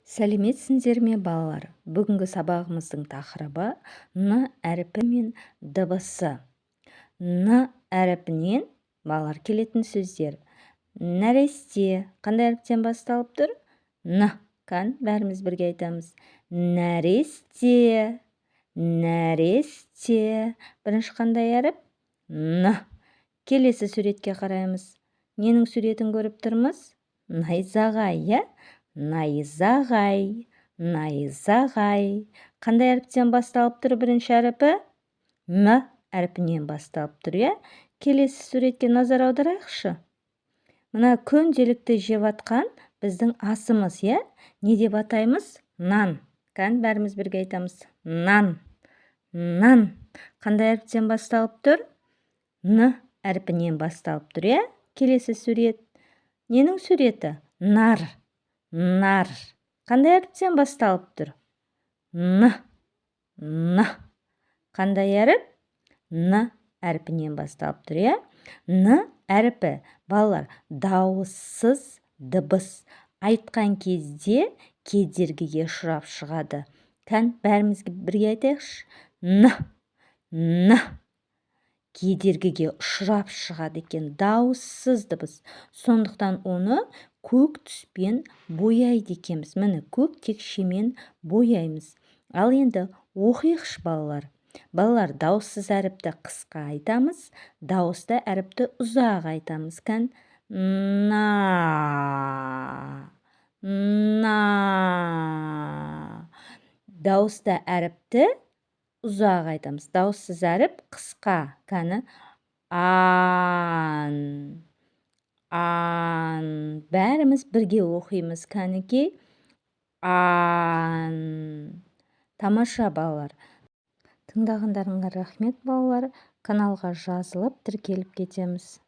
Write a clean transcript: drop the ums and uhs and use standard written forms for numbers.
Сәлеметсіңдер ме балалар? Бүгінгі сабағымыздың тақырыбы н әріпі мен дыбысы. Н әріпінен балалар келетін сөздер. Нәресте қандай әріптен басталып тұр? Н. Кән, бәріміз бірге айтамыз. Нәресте. Нәресте. Бірінші қандай әріп? Н. Келесі суретке қараймыз. Ненің суретін көріп тұрмыз? Найзағай, иә? Найзағай. Найзағай. Қандай әріптен басталып тұр бірінші әріпі? М әрпінен басталып тұр, иә? Келесі суретке назар аударайықшы. Мына күнделікті жеп атқан біздің асымыз, иә? Не деп атаймыз? Нан. Кән, бәріміз бірге айтамыз. Нан. Нан. Қандай әріптен басталып тұр? Н әрпінен басталып тұр, иә? Келесі сурет. Ненің суреті? Нар. Нар. Қандай әріптен басталып тұр? Н. Н. Қандай әріп? Н әрпінен басталып тұр, иә? Н әріпі, балалар, дауыссыз дыбыс. Айтқан кезде кедергіге ұшырап шығады. Кән, бәрімізге бірге айтайықшы. Н. Н. Кедергіге ұшырап шығады екен, дауыссыз дыбыс. Сондықтан оны көк түспен бояйды екенбіз. Міне, көк текшемен бояймыз. Ал енді оқиықшы балалар. Балалар, дауыссыз әріпті қысқа айтамыз, дауысты әріпті ұзақ айтамыз. Кән, на. На. Дауысты әріпті ұзақ айтамыз. Дауыссыз әріп қысқа. Кәні, ан. Ан. Бәріміз бірге оқимыз. Кәнекей, ан. Тамаша балалар. Тыңдағандарыңа рахмет балалар. Каналға жазылып тіркеліп кетеміз.